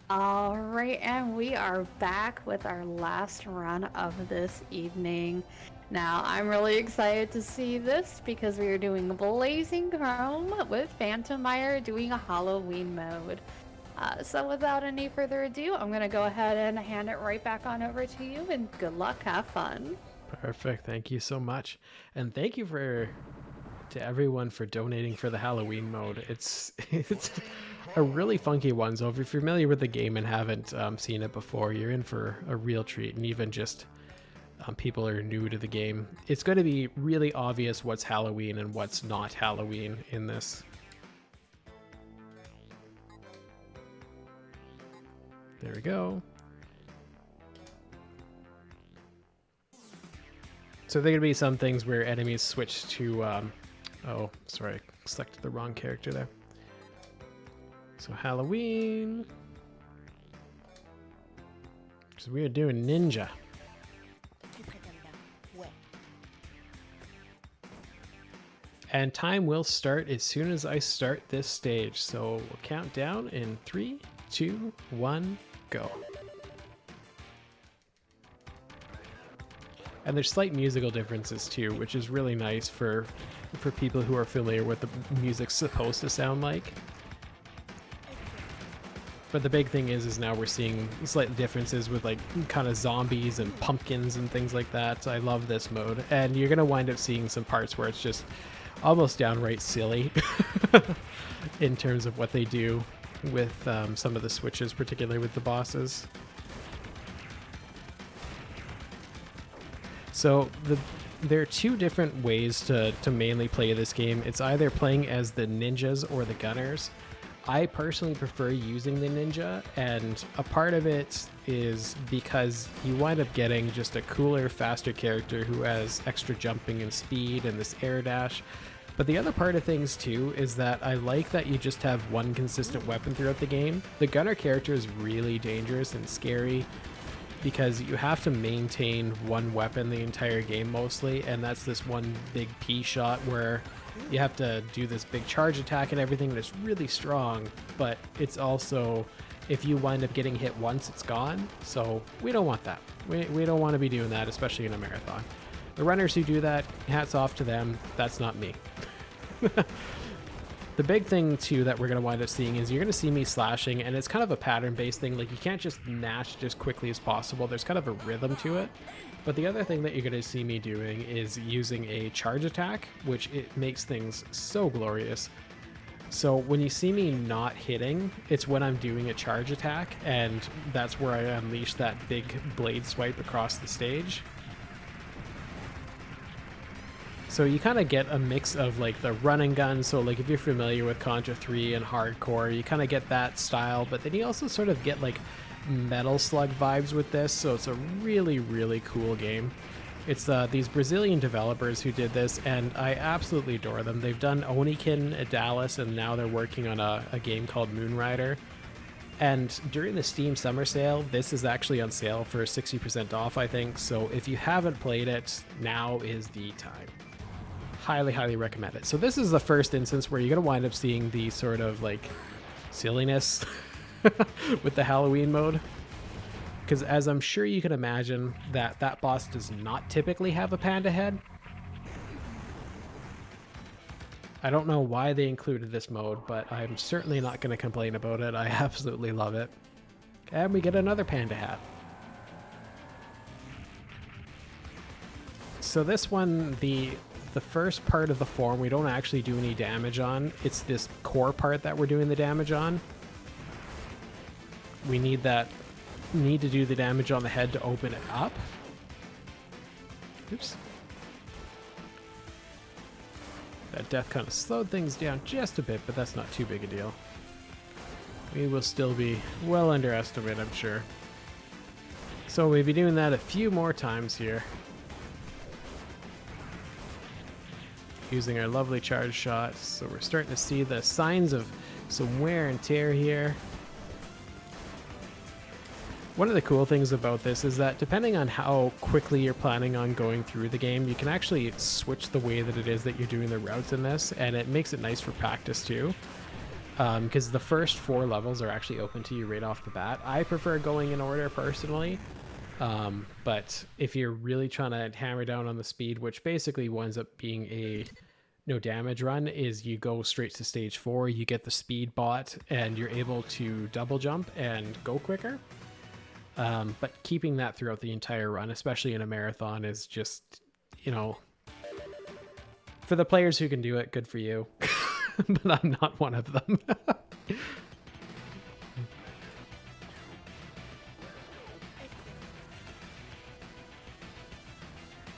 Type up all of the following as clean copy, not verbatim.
All right, and we are back with our last run of this evening. Now, I'm really excited to see this because we are doing Blazing Chrome with Phantomire doing a Halloween mode. So without any further ado, I'm going to go ahead and hand it right back on over to you, and good luck, have fun. Perfect. Thank you so much. And thank you to everyone for donating for the Halloween mode. It's a really funky one. So if you're familiar with the game and haven't seen it before, you're in for a real treat. And even just people are new to the game, it's going to be really obvious what's Halloween and what's not Halloween in this. There we go. So there are going to be some things where enemies switch to oh, sorry, I selected the wrong character there. So Halloween. So we are doing ninja. And time will start as soon as I start this stage. So we'll count down in 3, 2, 1, go. And there's slight musical differences too, which is really nice for people who are familiar with the music's supposed to sound like. But the big thing is now we're seeing slight differences with like kind of zombies and pumpkins and things like that. So I love this mode. And you're going to wind up seeing some parts where it's just almost downright silly in terms of what they do with some of the switches, particularly with the bosses. So there are two different ways to mainly play this game. It's either playing as the ninjas or the gunners. I personally prefer using the ninja, and a part of it is because you wind up getting just a cooler, faster character who has extra jumping and speed and this air dash. But the other part of things too is that I like that you just have one consistent weapon throughout the game. The gunner character is really dangerous and scary because you have to maintain one weapon the entire game mostly, and that's this one big P shot where you have to do this big charge attack and everything, and it's really strong, but it's also, if you wind up getting hit once, it's gone. So we don't want that. We don't want to be doing that, especially in a marathon. The runners who do that, hats off to them. That's not me. The big thing too that we're going to wind up seeing is you're going to see me slashing, and it's kind of a pattern based thing. Like, you can't just mash just quickly as possible. There's kind of a rhythm to it. But the other thing that you're going to see me doing is using a charge attack, which it makes things so glorious. So when you see me not hitting, it's when I'm doing a charge attack, and that's where I unleash that big blade swipe across the stage. So you kind of get a mix of like the run and gun. So like if you're familiar with Contra 3 and hardcore, you kind of get that style, but then you also sort of get like Metal Slug vibes with this. So it's a really, really cool game. It's these Brazilian developers who did this, and I absolutely adore them. They've done Oniken, Dallas, and now they're working on a game called Moonrider. And during the Steam Summer Sale, this is actually on sale for 60% off, I think. So if you haven't played it, now is the time. Highly, highly recommend it. So this is the first instance where you're going to wind up seeing the sort of like silliness with the Halloween mode. Because as I'm sure you can imagine, that boss does not typically have a panda head. I don't know why they included this mode, but I'm certainly not going to complain about it. I absolutely love it. And we get another panda hat. So this one, the first part of the form we don't actually do any damage on. It's this core part that we're doing the damage on. We need to do the damage on the head to open it up. Oops. That death kind of slowed things down just a bit, but that's not too big a deal. We will still be well underestimated, I'm sure. So we'll be doing that a few more times here. Using our lovely charge shots. So we're starting to see the signs of some wear and tear here. One of the cool things about this is that depending on how quickly you're planning on going through the game, you can actually switch the way that it is that you're doing the routes in this, and it makes it nice for practice too. Because the first 4 levels are actually open to you right off the bat. I prefer going in order personally, but if you're really trying to hammer down on the speed, which basically winds up being a no damage run, is you go straight to stage 4, you get the speed bot, and you're able to double jump and go quicker. But keeping that throughout the entire run, especially in a marathon, is just, you know, for the players who can do it, good for you. But I'm not one of them.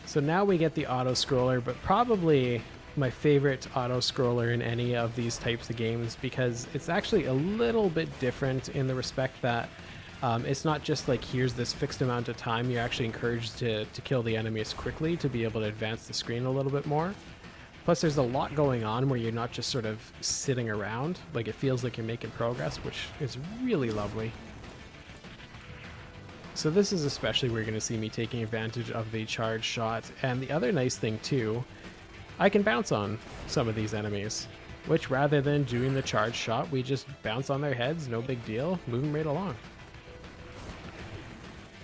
So now we get the auto scroller, but probably my favorite auto scroller in any of these types of games, because it's actually a little bit different in the respect that it's not just like here's this fixed amount of time. You're actually encouraged to kill the enemies quickly to be able to advance the screen a little bit more. Plus there's a lot going on where you're not just sort of sitting around. Like, it feels like you're making progress, which is really lovely. So this is especially where you're going to see me taking advantage of the charge shot. And the other nice thing too, I can bounce on some of these enemies, which rather than doing the charge shot, we just bounce on their heads, no big deal, move them right along.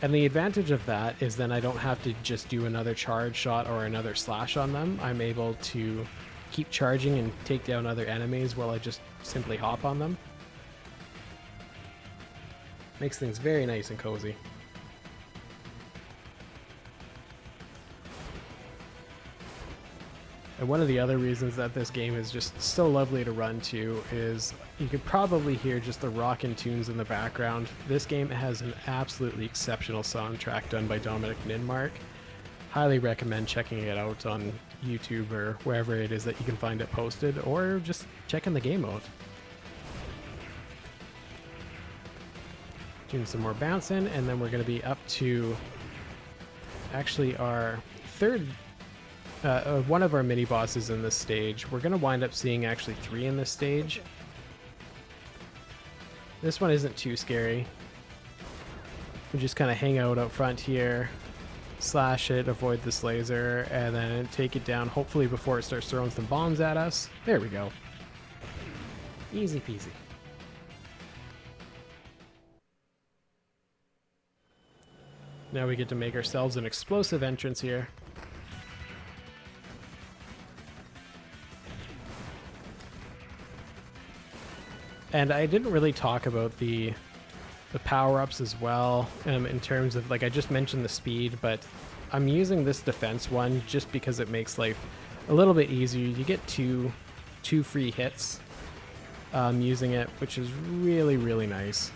And the advantage of that is then I don't have to just do another charge shot or another slash on them. I'm able to keep charging and take down other enemies while I just simply hop on them. Makes things very nice and cozy. And one of the other reasons that this game is just so lovely to run to is you can probably hear just the rockin' tunes in the background. This game has an absolutely exceptional soundtrack done by Dominic Ninmark. Highly recommend checking it out on YouTube or wherever it is that you can find it posted, or just checking the game out. Doing some more bouncing, and then we're going to be up to actually our third one of our mini bosses in this stage. We're going to wind up seeing actually 3 in this stage. This one isn't too scary. We just kind of hang out front here, slash it, avoid this laser, and then take it down, hopefully before it starts throwing some bombs at us. There we go. Easy peasy. Now we get to make ourselves an explosive entrance here. And I didn't really talk about the power-ups as well, in terms of, like, I just mentioned the speed, but I'm using this defense one just because it makes life a little bit easier. You get two free hits using it, which is really, really nice.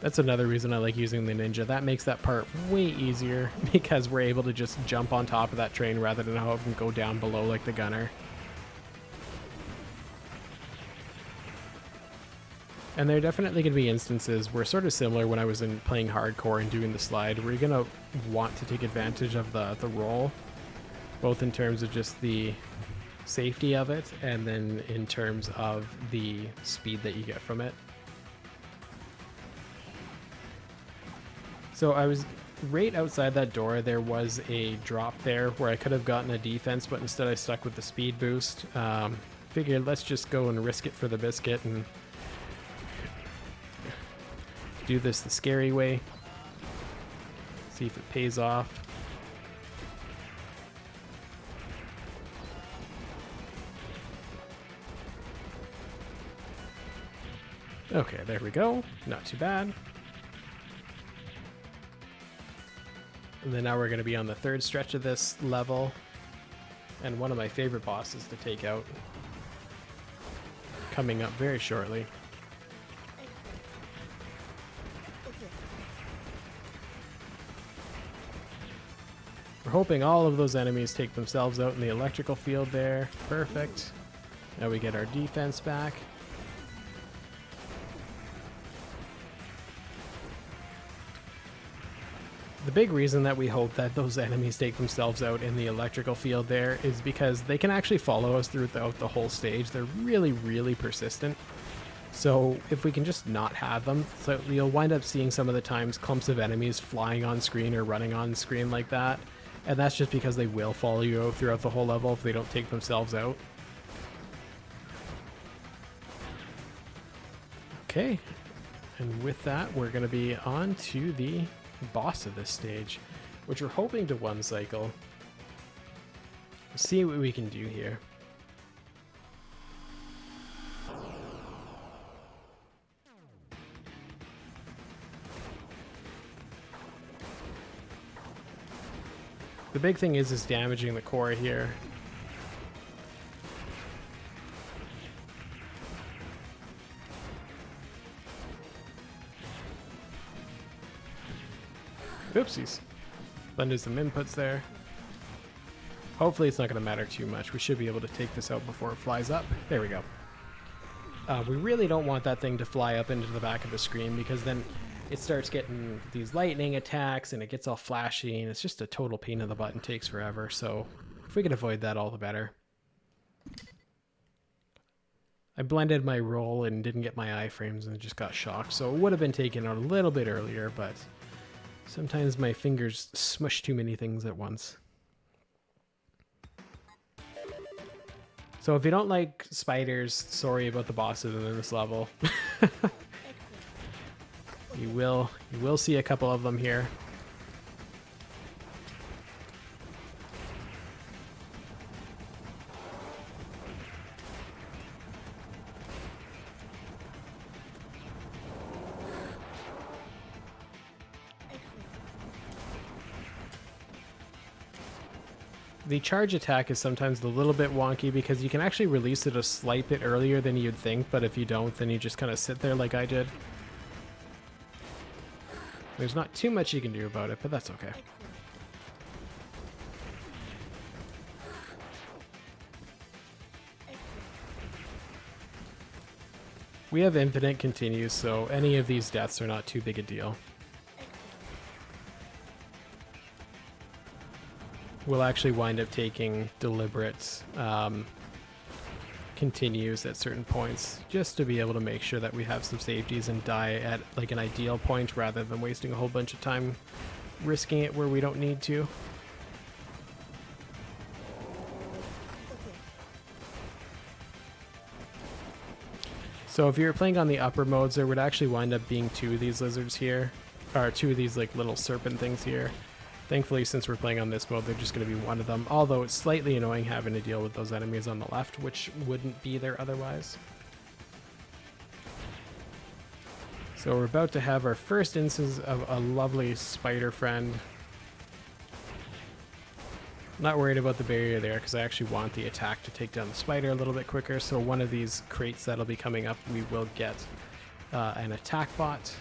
That's another reason I like using the ninja. That makes that part way easier because we're able to just jump on top of that train rather than having to go down below like the gunner. And there are definitely going to be instances where, sort of similar when I was playing hardcore and doing the slide, where you're going to want to take advantage of the roll, both in terms of just the safety of it and then in terms of the speed that you get from it. So I was right outside that door. There was a drop there where I could have gotten a defense, but instead I stuck with the speed boost. Figured let's just go and risk it for the biscuit and do this the scary way. See if it pays off. Okay, there we go. Not too bad. And then now we're going to be on the third stretch of this level. And one of my favorite bosses to take out. Coming up very shortly. We're hoping all of those enemies take themselves out in the electrical field there. Perfect. Now we get our defense back. The big reason that we hope that those enemies take themselves out in the electrical field there is because they can actually follow us throughout the whole stage. They're really, really persistent. So if we can just not have them, so you'll wind up seeing some of the times clumps of enemies flying on screen or running on screen like that. And that's just because they will follow you out throughout the whole level if they don't take themselves out. Okay, and with that, we're going to be on to the boss of this stage, which we're hoping to one cycle. Let's see what we can do here. The big thing is damaging the core here. Oopsies. Blended some inputs there. Hopefully it's not going to matter too much. We should be able to take this out before it flies up. There we go. We really don't want that thing to fly up into the back of the screen because then it starts getting these lightning attacks and it gets all flashy and it's just a total pain in the butt and takes forever. So if we could avoid that, all the better. I blended my roll and didn't get my iframes and just got shocked. So it would have been taken out a little bit earlier, but sometimes my fingers smush too many things at once. So if you don't like spiders, sorry about the bosses in this level. You will see a couple of them here. The charge attack is sometimes a little bit wonky because you can actually release it a slight bit earlier than you'd think, but if you don't, then you just kind of sit there like I did. There's not too much you can do about it, but that's okay. We have infinite continues, so any of these deaths are not too big a deal. We'll actually wind up taking deliberate continues at certain points just to be able to make sure that we have some safeties and die at like an ideal point rather than wasting a whole bunch of time risking it where we don't need to. So if you're playing on the upper modes, there would actually wind up being two of these lizards here, or two of these like little serpent things here. Thankfully, since we're playing on this mode, they're just going to be one of them, although it's slightly annoying having to deal with those enemies on the left, which wouldn't be there otherwise. So we're about to have our first instance of a lovely spider friend. Not worried about the barrier there, because I actually want the attack to take down the spider a little bit quicker, so one of these crates that'll be coming up, we will get an attack bot.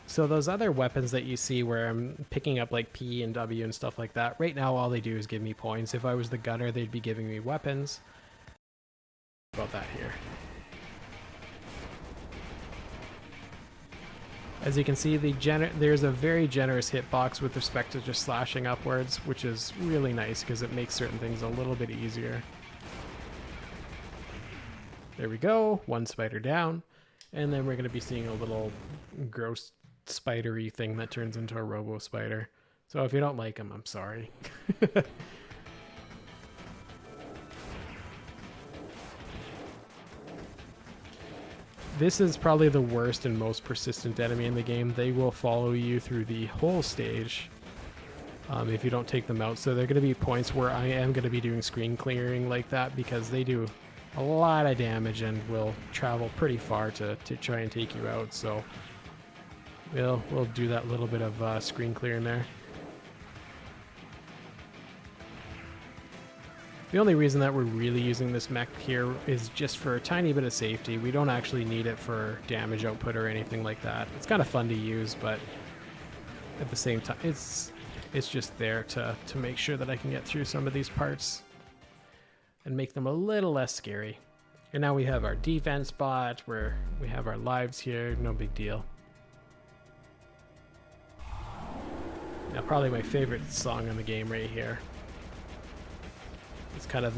So those other weapons that you see where I'm picking up like P and W and stuff like that, right now all they do is give me points. If I was the gunner, they'd be giving me weapons. About that here. As you can see, there's a very generous hitbox with respect to just slashing upwards, which is really nice because it makes certain things a little bit easier. There we go, one spider down. And then we're going to be seeing a little gross spidery thing that turns into a robo spider. So if you don't like them, I'm sorry. This is probably the worst and most persistent enemy in the game. They will follow you through the whole stage if you don't take them out. So there are going to be points where I am going to be doing screen clearing like that because they do a lot of damage and will travel pretty far to try and take you out. So we'll do that little bit of screen clearing there. The only reason that we're really using this mech here is just for a tiny bit of safety. We don't actually need it for damage output or anything like that. It's kind of fun to use, but at the same time, it's just there to make sure that I can get through some of these parts and make them a little less scary. And now we have our defense bot where we have our lives here, no big deal. Now probably my favorite song in the game right here. It's kind of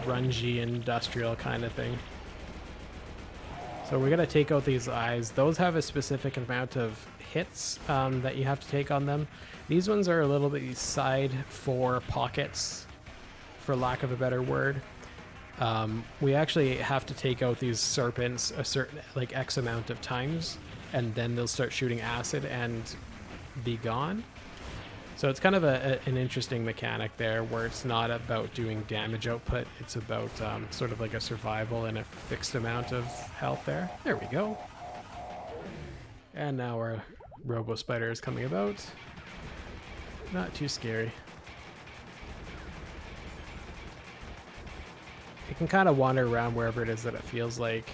grungy, industrial kind of thing. So we're going to take out these eyes. Those have a specific amount of hits that you have to take on them. These ones are a little bit side for pockets, for lack of a better word. We actually have to take out these serpents a certain, like, X amount of times, and then they'll start shooting acid and be gone. So it's kind of an interesting mechanic there, where it's not about doing damage output, it's about sort of like a survival and a fixed amount of health there. There we go. And now our Robo Spider is coming about. Not too scary. It can kind of wander around wherever it is that it feels like.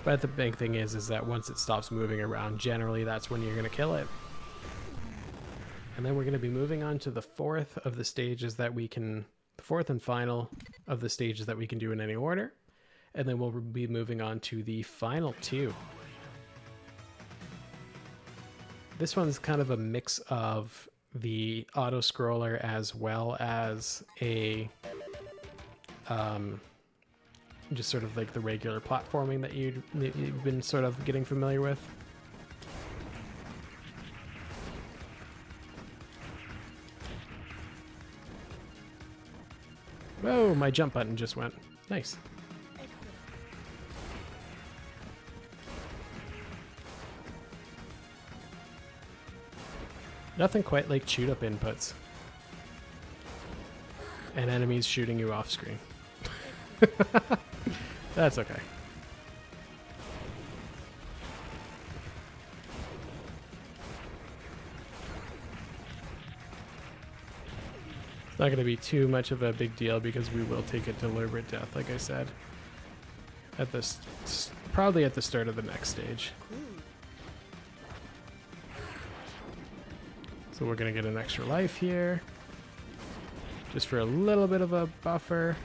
But the big thing is that once it stops moving around, generally that's when you're going to kill it. And then we're going to be moving on to the fourth of the stages that we can, the fourth and final of the stages that we can do in any order. And then we'll be moving on to the final two. This one's kind of a mix of the auto scroller as well as a just sort of like the regular platforming that you've been sort of getting familiar with. Whoa, my jump button just went. Nice. Nothing quite like chewed up inputs. And enemies shooting you off screen. That's okay. It's not going to be too much of a big deal because we will take a deliberate death, like I said, at this, probably at the start of the next stage. So we're going to get an extra life here, just for a little bit of a buffer.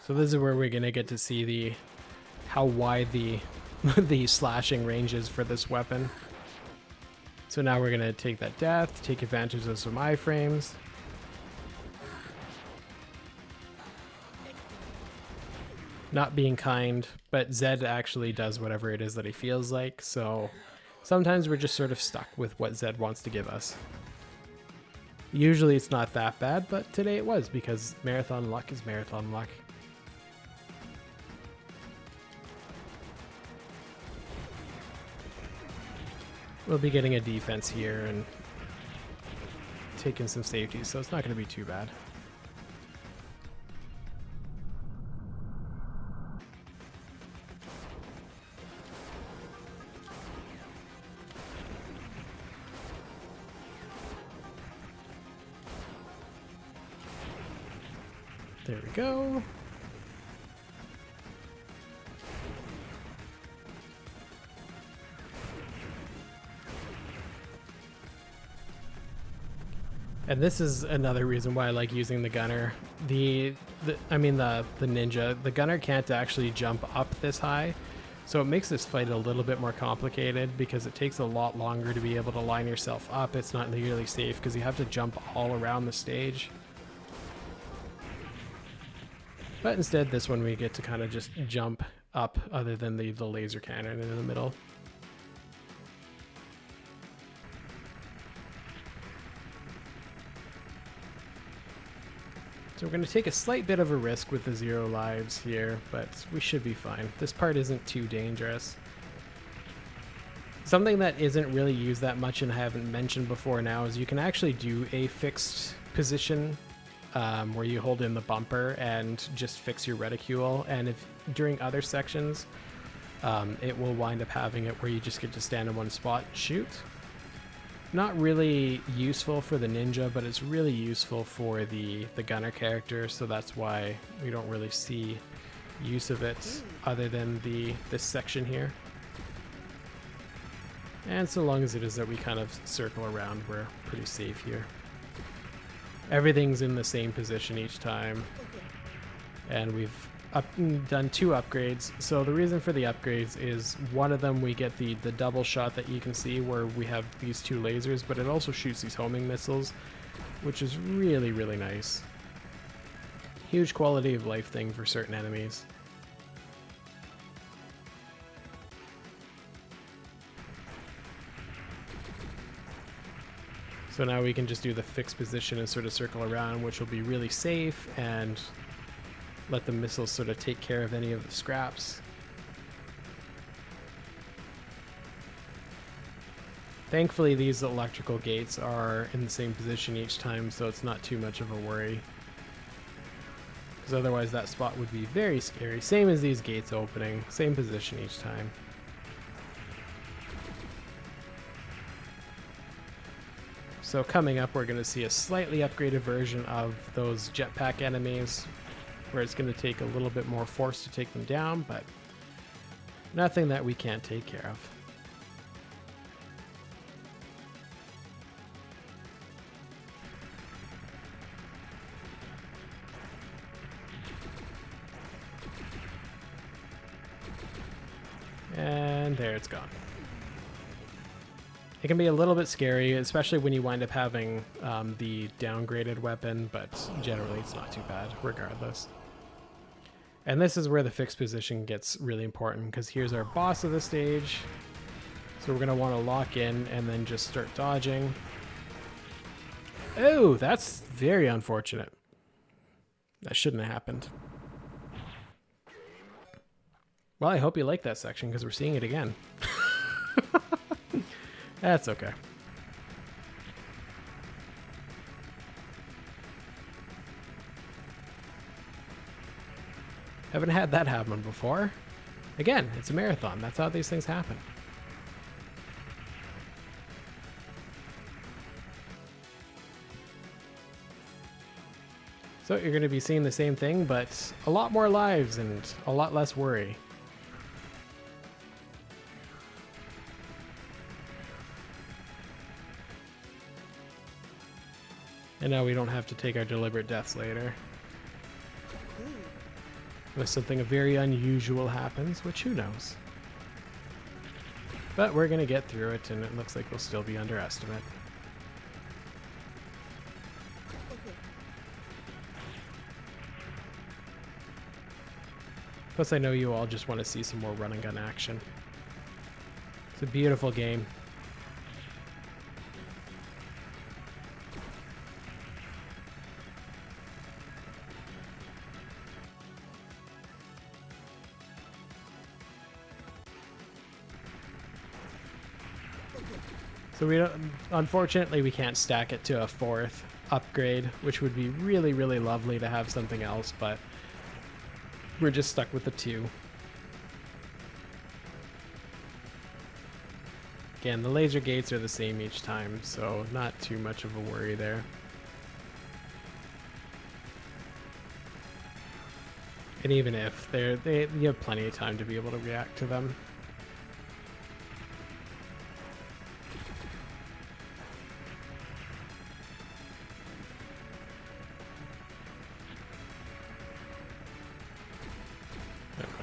So this is where we're going to get to see how wide the the slashing range is for this weapon. So now we're going to take that death, take advantage of some iframes. Not being kind, but Zed actually does whatever it is that he feels like, so sometimes we're just sort of stuck with what Zed wants to give us. Usually it's not that bad, but today it was, because marathon luck is marathon luck. We'll be getting a defense here and taking some safeties, so it's not going to be too bad. There we go. And this is another reason why I like using the gunner. The ninja. The gunner can't actually jump up this high, so it makes this fight a little bit more complicated because it takes a lot longer to be able to line yourself up. It's not nearly safe because you have to jump all around the stage. But instead, this one we get to kind of just jump up, other than the laser cannon in the middle. So we're going to take a slight bit of a risk with the 0 lives here, but we should be fine. This part isn't too dangerous. Something that isn't really used that much and I haven't mentioned before now is you can actually do a fixed position where you hold in the bumper and just fix your reticule, and if during other sections it will wind up having it where you just get to stand in one spot and shoot. Not really useful for the ninja, but it's really useful for the gunner character, so that's why we don't really see use of it other than this section here. And so long as it is that we kind of circle around, we're pretty safe here. Everything's in the same position each time, and we've done 2 upgrades. So the reason for the upgrades is one of them we get the double shot that you can see where we have these 2 lasers, but it also shoots these homing missiles, which is really, really nice. Huge quality of life thing for certain enemies. So now we can just do the fixed position and sort of circle around, which will be really safe and let the missiles sort of take care of any of the scraps. Thankfully, these electrical gates are in the same position each time, so it's not too much of a worry. Because otherwise that spot would be very scary. Same as these gates opening, same position each time. So coming up, we're going to see a slightly upgraded version of those jetpack enemies, where it's going to take a little bit more force to take them down, but nothing that we can't take care of. And there it's gone. It can be a little bit scary, especially when you wind up having the downgraded weapon, but generally it's not too bad, regardless. And this is where the fixed position gets really important, because here's our boss of the stage. So we're going to want to lock in and then just start dodging. Oh, that's very unfortunate. That shouldn't have happened. Well, I hope you like that section, because we're seeing it again. That's okay. Haven't had that happen before. Again, it's a marathon. That's how these things happen. So you're going to be seeing the same thing, but a lot more lives and a lot less worry. And now we don't have to take our deliberate deaths later. Unless something very unusual happens, which who knows. But we're going to get through it, and it looks like we'll still be under estimate. Plus I know you all just want to see some more run and gun action. It's a beautiful game. So we don't, unfortunately we can't stack it to a 4th upgrade, which would be really, really lovely to have something else, but we're just stuck with the 2. Again, the laser gates are the same each time, so not too much of a worry there. And even if you have plenty of time to be able to react to them.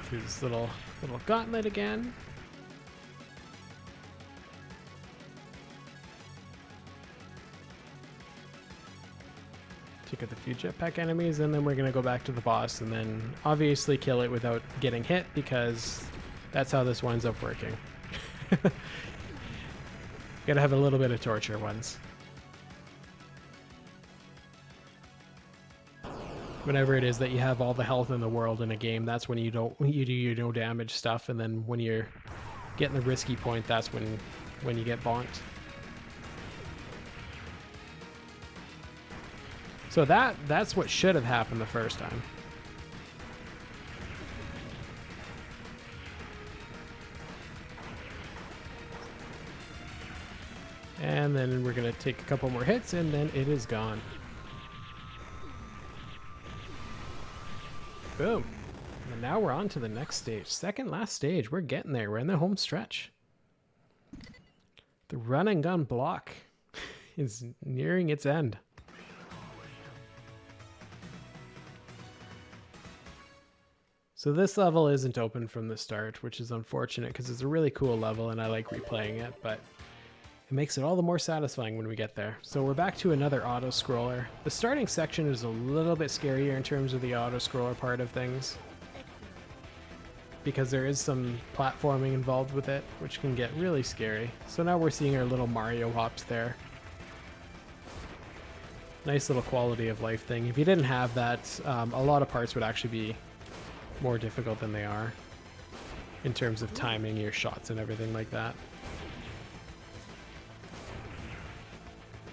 Through this little gauntlet again. Take out the few jetpack enemies, and then we're gonna go back to the boss, and then obviously kill it without getting hit, because that's how this winds up working. Gotta have a little bit of torture once. Whenever it is that you have all the health in the world in a game, that's when you do your no damage stuff, and then when you're getting the risky point, that's when you get bonked. So that's what should have happened the first time. And then we're gonna take a couple more hits, and then it is gone. Boom. And now we're on to the next stage. Second last stage. We're getting there. We're in the home stretch. The run and gun block is nearing its end. So this level isn't open from the start, which is unfortunate because it's a really cool level and I like replaying it, but it makes it all the more satisfying when we get there. So we're back to another auto-scroller. The starting section is a little bit scarier in terms of the auto-scroller part of things, because there is some platforming involved with it, which can get really scary. So now we're seeing our little Mario hops there. Nice little quality of life thing. If you didn't have that, a lot of parts would actually be more difficult than they are in terms of timing your shots and everything like that.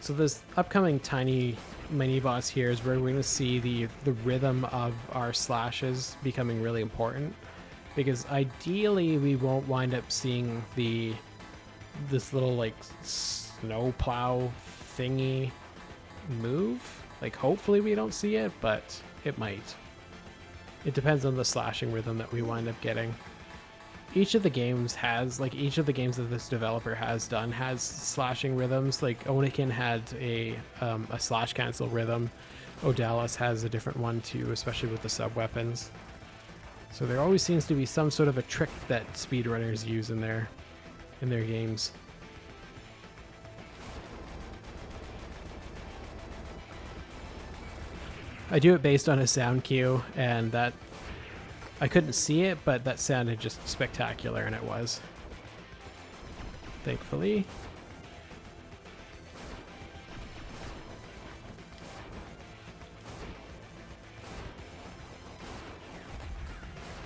So this upcoming tiny mini boss here is where we're going to see the rhythm of our slashes becoming really important, because ideally we won't wind up seeing this little like snow plow thingy move. Like hopefully we don't see it, but it might. It depends on the slashing rhythm that we wind up getting. Each of the games that this developer has done has slashing rhythms. Like Oniken had a slash cancel rhythm. Odalis has a different one too, especially with the sub weapons. So there always seems to be some sort of a trick that speedrunners use in their games. I do it based on a sound cue, and that I couldn't see it, but that sounded just spectacular, and it was. Thankfully.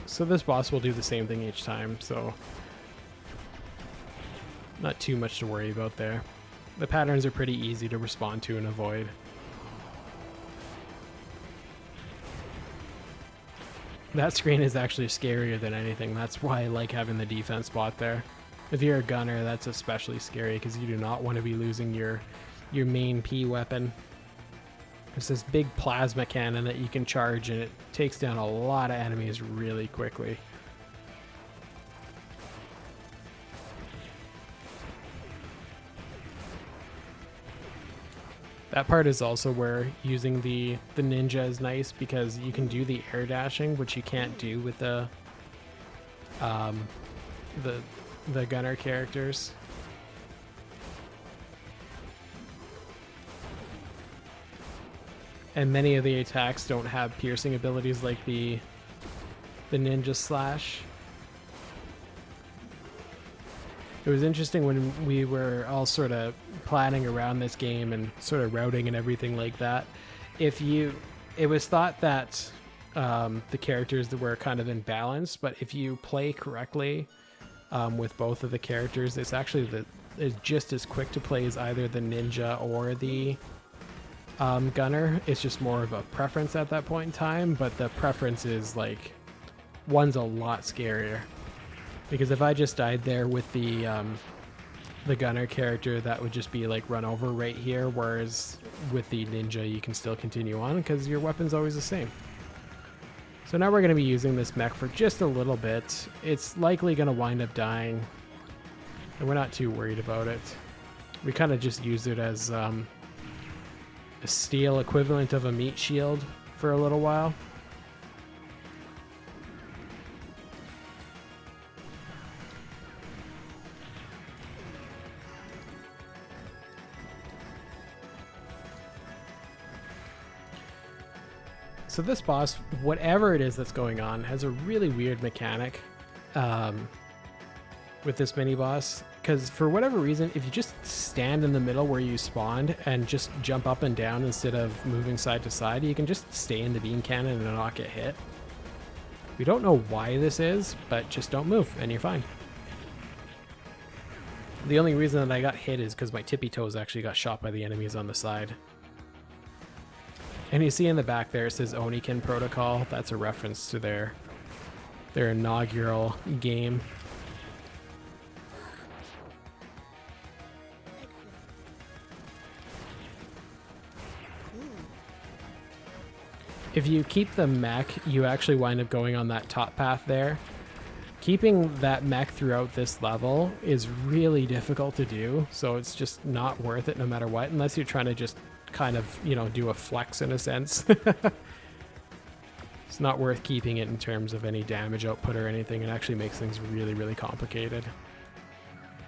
So this boss will do the same thing each time, so not too much to worry about there. The patterns are pretty easy to respond to and avoid. That screen is actually scarier than anything. That's why I like having the defense bot there. If you're a gunner, that's especially scary because you do not want to be losing your main P weapon. There's this big plasma cannon that you can charge, and it takes down a lot of enemies really quickly. That part is also where using the ninja is nice, because you can do the air dashing, which you can't do with the gunner characters. And many of the attacks don't have piercing abilities like the ninja slash. It was interesting when we were all sort of planning around this game and sort of routing and everything like that. It was thought that the characters that were kind of in balance, but if you play correctly with both of the characters, it's actually it's just as quick to play as either the ninja or the gunner. It's just more of a preference at that point in time, but the preference is like one's a lot scarier. Because if I just died there with the gunner character, that would just be like run over right here, whereas with the ninja you can still continue on because your weapon's always the same. So now we're going to be using this mech for just a little bit. It's likely going to wind up dying, and we're not too worried about it. We kind of just use it as a steel equivalent of a meat shield for a little while. So this boss, whatever it is that's going on, has a really weird mechanic with this mini boss. Because for whatever reason, if you just stand in the middle where you spawned and just jump up and down instead of moving side to side, you can just stay in the beam cannon and not get hit. We don't know why this is, but just don't move and you're fine. The only reason that I got hit is because my tippy toes actually got shot by the enemies on the side. And you see in the back there it says Oniken Protocol. That's a reference to their inaugural game. If you keep the mech, you actually wind up going on that top path there. Keeping that mech throughout this level is really difficult to do, so it's just not worth it no matter what, unless you're trying to just kind of, do a flex in a sense. It's not worth keeping it in terms of any damage output or anything. It actually makes things really, really complicated.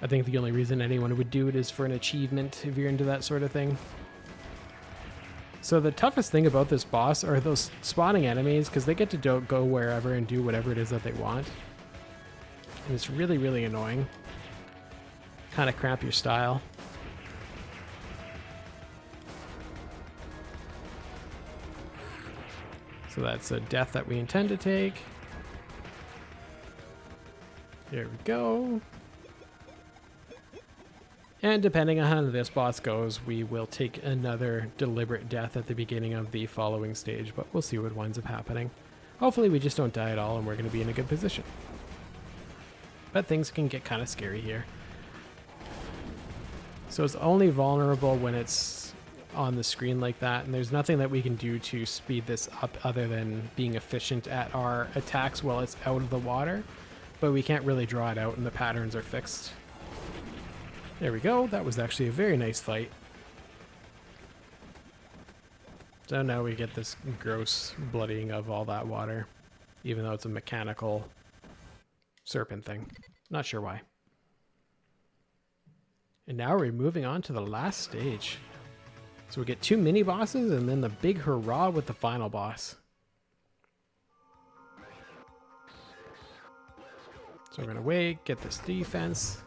I think the only reason anyone would do it is for an achievement if you're into that sort of thing. So the toughest thing about this boss are those spawning enemies, because they get to go wherever and do whatever it is that they want. And it's really, really annoying. Kind of cramp your style. So that's a death that we intend to take. There we go. And depending on how this boss goes, we will take another deliberate death at the beginning of the following stage, but we'll see what winds up happening. Hopefully we just don't die at all and we're going to be in a good position. But things can get kind of scary here. So it's only vulnerable when it's on the screen like that, and there's nothing that we can do to speed this up other than being efficient at our attacks while it's out of the water, but we can't really draw it out and the patterns are fixed. There we go. That was actually a very nice fight. So now we get this gross bloodying of all that water, even though it's a mechanical serpent thing. Not sure why. And now we're moving on to the last stage. So we get 2 mini bosses and then the big hurrah with the final boss. So we're going to wait, get this defense.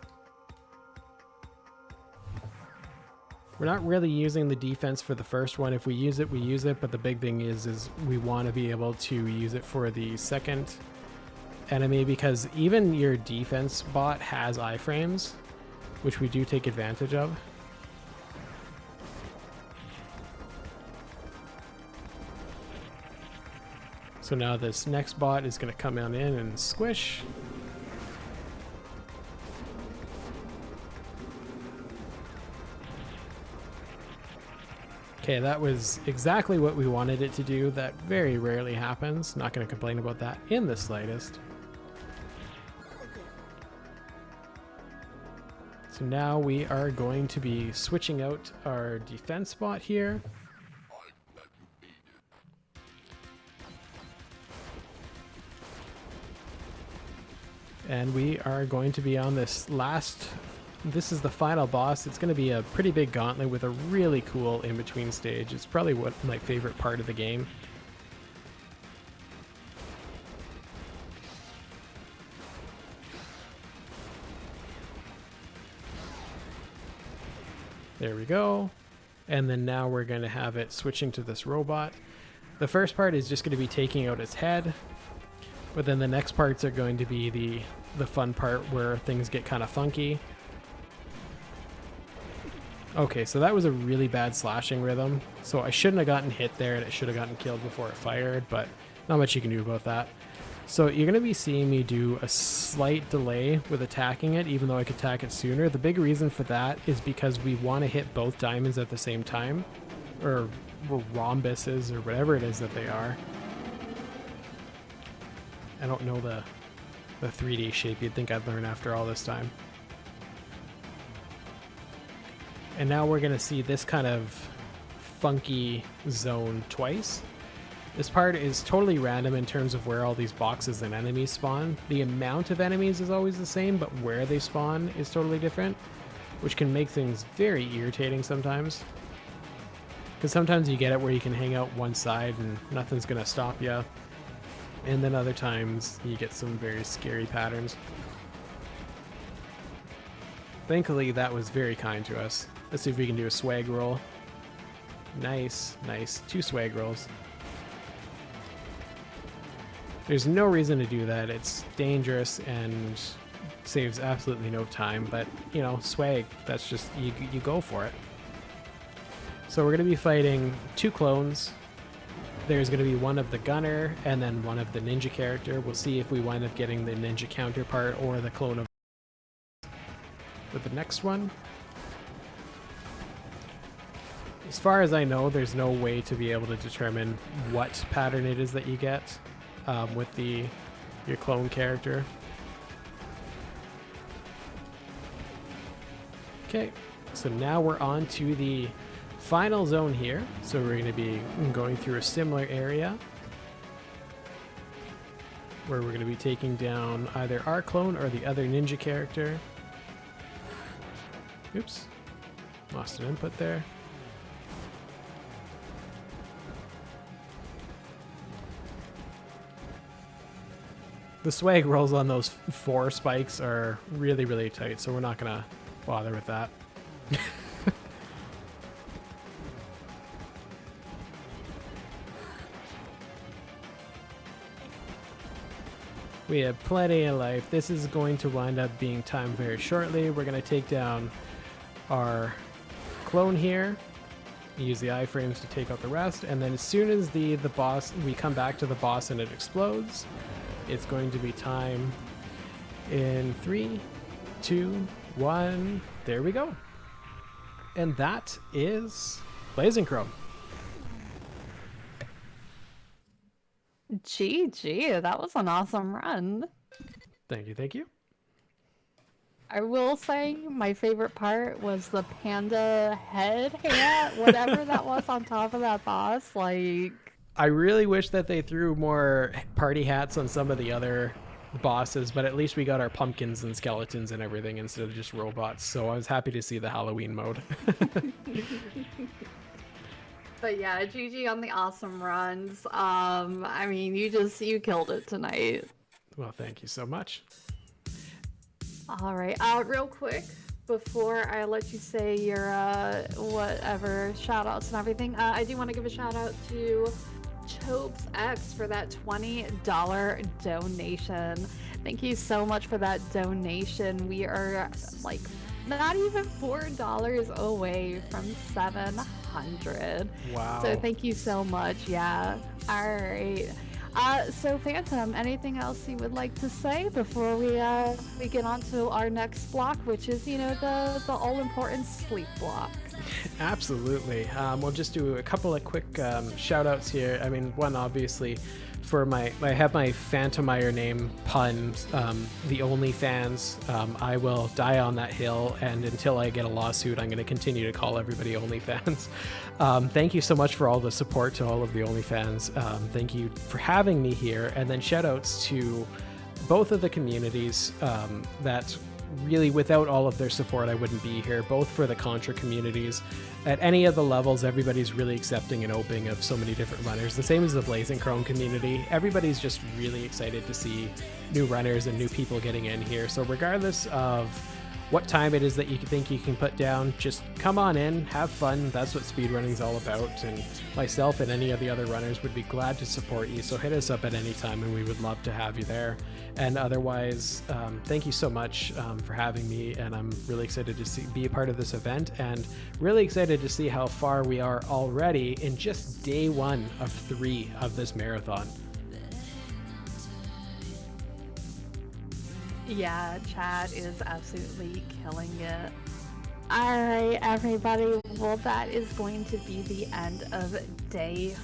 We're not really using the defense for the first one. If we use it, we use it. But the big thing is we want to be able to use it for the second enemy, because even your defense bot has iframes, which we do take advantage of. So now this next bot is going to come on in and squish. Okay, that was exactly what we wanted it to do. That very rarely happens. Not going to complain about that in the slightest. So now we are going to be switching out our defense bot here. And we are going to be on this last... This is the final boss. It's going to be a pretty big gauntlet with a really cool in-between stage. It's probably my favorite part of the game. There we go. And then now we're going to have it switching to this robot. The first part is just going to be taking out its head. But then the next parts are going to be the fun part where things get kind of funky. Okay, so that was a really bad slashing rhythm. So I shouldn't have gotten hit there, and it should have gotten killed before it fired, but not much you can do about that. So you're going to be seeing me do a slight delay with attacking it, even though I could attack it sooner. The big reason for that is because we want to hit both diamonds at the same time, or rhombuses, or whatever it is that they are. I don't know the 3D shape. You'd think I'd learn after all this time. And now we're going to see this kind of funky zone twice. This part is totally random in terms of where all these boxes and enemies spawn. The amount of enemies is always the same, but where they spawn is totally different, which can make things very irritating sometimes. Because sometimes you get it where you can hang out one side and nothing's going to stop you. And then other times you get some very scary patterns. Thankfully, that was very kind to us. Let's see if we can do a swag roll. Nice, nice. 2 swag rolls. There's no reason to do that. It's dangerous and saves absolutely no time, but, you know, swag, that's just, you go for it. So we're going to be fighting 2 clones. There's going to be one of the gunner and then one of the ninja character. We'll see if we wind up getting the ninja counterpart or the clone of with the next one. As far as I know, there's no way to be able to determine what pattern it is that you get with your clone character. Okay, so now we're on to the final zone here. So we're going to be going through a similar area. where we're going to be taking down either our clone or the other ninja character. Oops. Lost an input there. The swag rolls on those 4 spikes are really, really tight, so we're not going to bother with that. We have plenty of life. This is going to wind up being time very shortly. We're going to take down our clone here, use the iframes to take out the rest, and then as soon as the boss, we come back to the boss and it explodes, it's going to be time in 3, 2, 1. There we go. And that is Blazing Chrome. GG, that was an awesome run. Thank you, thank you. I will say my favorite part was the panda head hat, whatever that was on top of that boss. Like, I really wish that they threw more party hats on some of the other bosses, but at least we got our pumpkins and skeletons and everything instead of just robots. So I was happy to see the Halloween mode. but yeah, GG on the awesome runs. I mean, you killed it tonight. Well, thank you so much. All right, real quick, before I let you say your whatever shout outs and everything, I do want to give a shout out to Chopes X for that $20 donation. Thank you so much for that donation. We are like not even $4 away from 700. Wow. So thank you so much. Yeah. All right. So Phantom, anything else you would like to say before we get on to our next block, which is, you know, the all-important sleep block? Absolutely. We'll just do a couple of quick shout outs here. I mean, one obviously for I have my Phantomire name pun, the OnlyFans. I will die on that hill, and until I get a lawsuit, I'm going to continue to call everybody OnlyFans. Thank you so much for all the support to all of the OnlyFans. Thank you for having me here, and then shout outs to both of the communities that really, without all of their support, I wouldn't be here, both for the Contra communities. At any of the levels, everybody's really accepting and open of so many different runners. The same as the Blazing Chrome community. Everybody's just really excited to see new runners and new people getting in here. So regardless of what time it is that you think you can put down, just come on in, have fun. That's what speedrunning is all about. And myself and any of the other runners would be glad to support you. So hit us up at any time and we would love to have you there. And otherwise, thank you so much for having me. And I'm really excited to be a part of this event and really excited to see how far we are already in just day 1 of 3 of this marathon. Yeah, Chad is absolutely killing it. All right, everybody. Well, that is going to be the end of day